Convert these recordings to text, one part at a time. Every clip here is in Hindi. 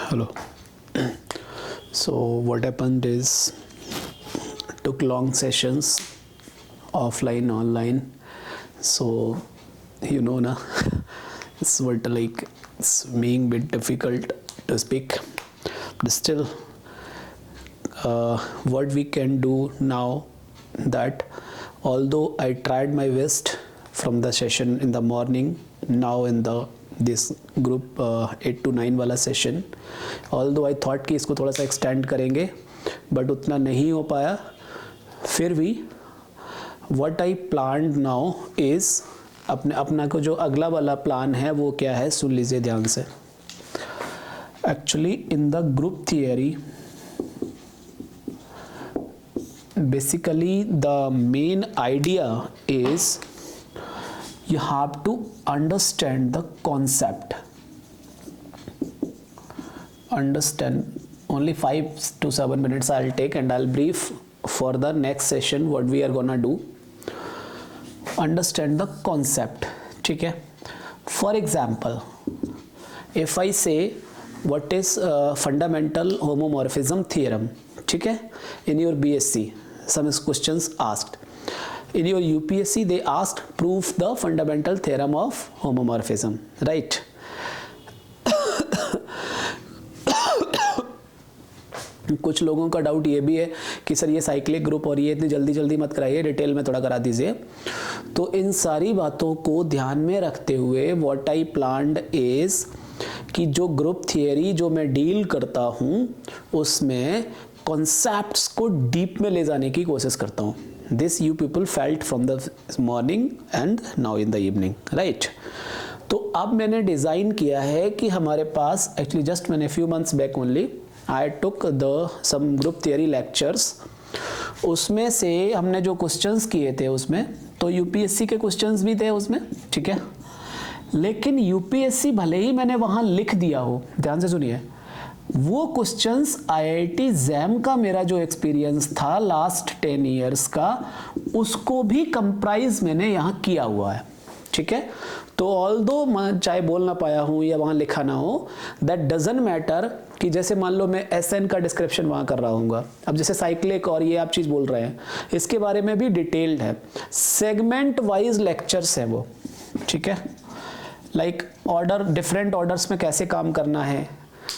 Hello. So what happened is took long sessions offline, online. So na it's what like it's being bit difficult to speak. But still, what we can do now that although I tried my best from the session in the morning, now in the this group 8 to 9 वाला सेशन, although I thought कि इसको थोड़ा सा एक्सटेंड करेंगे बट उतना नहीं हो पाया. फिर भी what I planned now is अपना को जो अगला वाला प्लान है वो क्या है, सुन लीजिए ध्यान से. Actually in the group theory basically the main idea is you have to understand the concept. Understand, only 5 to 7 minutes I'll take and I'll brief for the next session what we are gonna do. Understand the concept, ठीक है. For example, if I say what is fundamental homomorphism theorem, ठीक है, in your BSc some questions asked. In your UPSC they asked prove the fundamental theorem of homomorphism, right? कुछ लोगों का डाउट ये भी है कि सर ये साइक्लिक ग्रुप और ये इतनी जल्दी जल्दी मत कराइए, डिटेल में थोड़ा करा दीजिए. तो इन सारी बातों को ध्यान में रखते हुए व्हाट आई प्लान्ड इज कि जो ग्रुप थियरी जो मैं डील करता हूँ उसमें कॉन्सेप्ट्स को डीप में ले जाने की कोशिश करता हूँ. This you people felt from the morning and now in the evening, right. तो अब मैंने डिज़ाइन किया है कि हमारे पास एक्चुअली जस्ट मैंने few months back only I took the some group theory lectures. उसमें से हमने जो क्वेश्चंस किए थे उसमें तो यूपीएससी के क्वेश्चंस भी थे उसमें, ठीक है. लेकिन यूपीएससी भले ही मैंने वहाँ लिख दिया हो, ध्यान से सुनिए, वो क्वेश्चंस आईआईटी जैम का मेरा जो एक्सपीरियंस था लास्ट 10 इयर्स का उसको भी कंप्राइज मैंने यहाँ किया हुआ है, ठीक है. तो ऑल्दो मैं चाहे बोल ना पाया हूँ या वहाँ लिखा ना हो, दैट डजंट मैटर. कि जैसे मान लो मैं एसएन का डिस्क्रिप्शन वहाँ कर रहा हूँ, अब जैसे साइक्लिक और ये आप चीज़ बोल रहे हैं इसके बारे में भी डिटेल्ड है, सेगमेंट वाइज लेक्चर्स है वो, ठीक है. लाइक ऑर्डर, डिफरेंट ऑर्डर्स में कैसे काम करना है.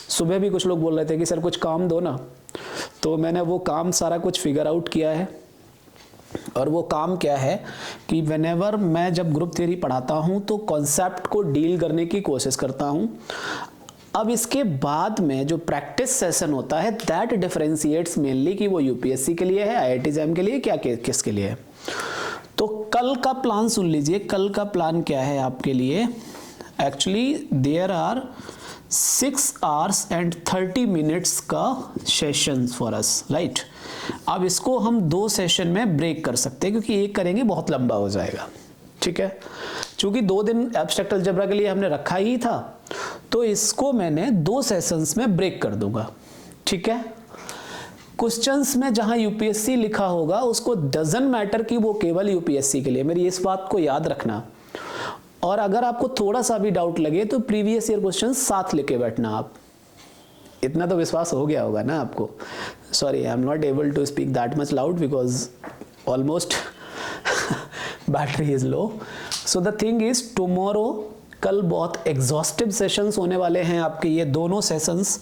सुबह भी कुछ लोग बोल रहे थे कि सर कुछ काम दो ना, तो मैंने वो काम सारा कुछ फिगर आउट किया है. और वो काम क्या है कि व्हेनेवर मैं जब ग्रुप थ्योरी पढ़ाता हूँ तो कॉन्सेप्ट को डील करने की कोशिश करता हूँ. अब इसके बाद में जो प्रैक्टिस सेशन होता है दैट डिफरेंशिएट्स मेनली कि वो यूपीएससी के लिए है, आईआईटी जैम के लिए, क्या किसके लिए है. तो कल का प्लान सुन लीजिए. कल का प्लान क्या है आपके लिए. Actually there are 6 hours and 30 minutes का सेशन फॉर अस, राइट. अब इसको हम 2 सेशन में ब्रेक कर सकते हैं क्योंकि एक करेंगे बहुत लंबा हो जाएगा, ठीक है. चूंकि 2 दिन एब्स्ट्रैक्ट अलजेब्रा के लिए हमने रखा ही था तो इसको मैंने 2 सेशंस में ब्रेक कर दूंगा, ठीक है. क्वेश्चंस में जहां यूपीएससी लिखा होगा उसको डजंट मैटर कि वो केवल यूपीएससी के लिए, मेरी इस बात को याद रखना. और अगर आपको थोड़ा सा भी डाउट लगे तो प्रीवियस ईयर क्वेश्चन साथ लेके बैठना. आप इतना तो विश्वास हो गया होगा ना आपको. Sorry, I am not able to speak that much loud because almost battery is low. So the thing is tomorrow, कल बहुत एग्जॉस्टिव सेशंस होने वाले हैं आपके ये दोनों सेशंस.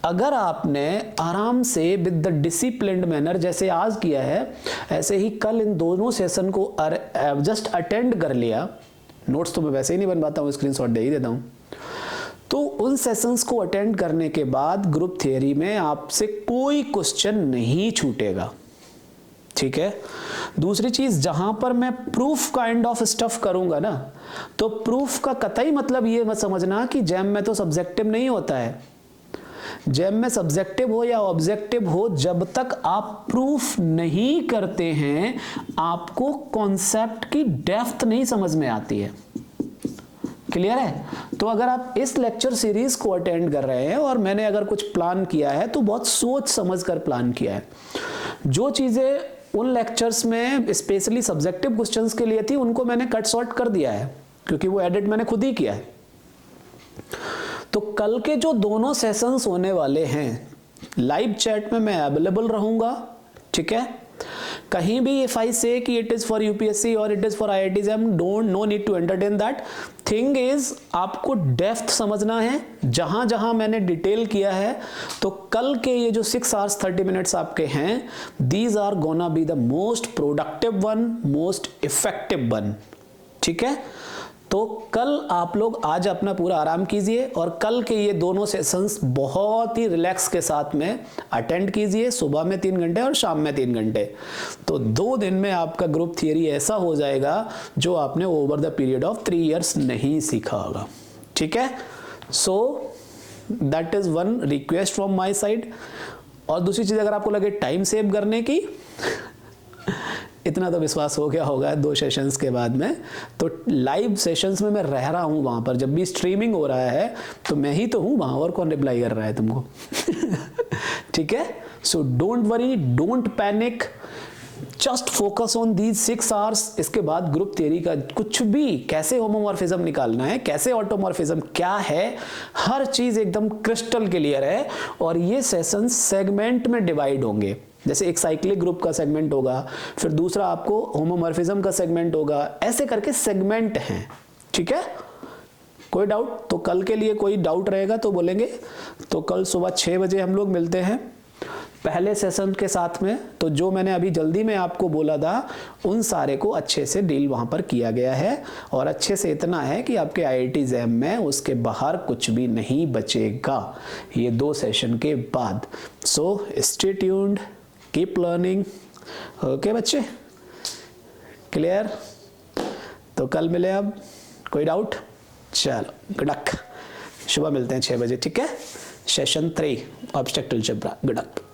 अगर आपने आराम से विद द डिसिप्लिन्ड मैनर जैसे आज किया है ऐसे ही कल इन दोनों सेशन को जस्ट अटेंड कर लिया, नोट्स तो मैं वैसे ही नहीं बनवाता हूँ, स्क्रीनशॉट दे ही देता हूँ, तो उन सेशंस को अटेंड करने के बाद ग्रुप थियरी में आपसे कोई क्वेश्चन नहीं छूटेगा, ठीक है. दूसरी चीज, जहां पर मैं प्रूफ काइंड ऑफ स्टफ करूंगा ना, तो प्रूफ का कतई मतलब ये मत समझना कि जैम में तो सब्जेक्टिव नहीं होता है. जैम में सब्जेक्टिव हो या ऑब्जेक्टिव हो, जब तक आप प्रूफ नहीं करते हैं आपको कॉन्सेप्ट की डेप्थ नहीं समझ में आती है. क्लियर है. तो अगर आप इस लेक्चर सीरीज को अटेंड कर रहे हैं और मैंने अगर कुछ प्लान किया है तो बहुत सोच समझ कर प्लान किया है. जो चीजें उन लेक्चर्स में स्पेशली सब्जेक्टिव क्वेश्चंस के लिए थी उनको मैंने कट शॉर्ट कर दिया है क्योंकि वो एडिट मैंने खुद ही किया है. तो कल के जो दोनों सेशंस होने वाले हैं लाइव चैट में मैं अवेलेबल रहूंगा, ठीक है। कहीं भी इफ आई से कि इट इज फॉर यूपीएससी और it is for IIT exam, don't, no need to entertain that thing is, आपको डेप्थ समझना है जहां जहां मैंने डिटेल किया है। तो कल के ये जो 6 hours 30 minutes आपके हैं, these are gonna be the most productive one, most effective one, ठीक है। तो कल आप लोग आज अपना पूरा आराम कीजिए और कल के ये दोनों सेशंस बहुत ही रिलैक्स के साथ में अटेंड कीजिए, सुबह में 3 घंटे और शाम में 3 घंटे। तो 2 दिन में आपका ग्रुप थियरी ऐसा हो जाएगा जो आपने over the period of 3 years नहीं सीखा होगा, ठीक है। So that is one request from my side. और दूसरी चीज, अगर आपको लगे टाइम सेव करने की, इतना तो विश्वास हो गया होगा 2 सेशंस के बाद में, तो लाइव सेशंस में मैं रह रहा हूं वहां पर, जब भी स्ट्रीमिंग हो रहा है तो मैं ही तो हूं वहां, और कौन रिप्लाई कर रहा है तुमको ठीक है। So don't worry, don't panic, just focus on these 6 hours। इसके बाद ग्रुप थियरी का कुछ भी, कैसे होमोमॉर्फिज्म निकालना है, कैसे ऑटोमॉर्फिज्म क्या है, हर चीज एकदम क्रिस्टल क्लियर है। और ये सेशन सेगमेंट में डिवाइड होंगे, जैसे एक साइक्लिक ग्रुप का सेगमेंट होगा, फिर दूसरा आपको होमोमॉर्फिज्म का सेगमेंट होगा, ऐसे करके सेगमेंट हैं, ठीक है। कोई डाउट? तो कल के लिए कोई डाउट रहेगा तो बोलेंगे। तो कल सुबह 6 बजे हम लोग मिलते हैं पहले सेशन के साथ में। तो जो मैंने अभी जल्दी में आपको बोला था उन सारे को अच्छे से डील वहां पर किया गया है, और अच्छे से इतना है कि आपके आईआईटी एग्जाम में उसके बाहर कुछ भी नहीं बचेगा ये 2 सेशन के बाद। So stay tuned, keep learning, okay बच्चे, क्लियर? तो कल मिले अब, कोई डाउट? चलो गुड लक, सुबह मिलते हैं 6 बजे, ठीक है। Session 3 obstruct algebra, good luck.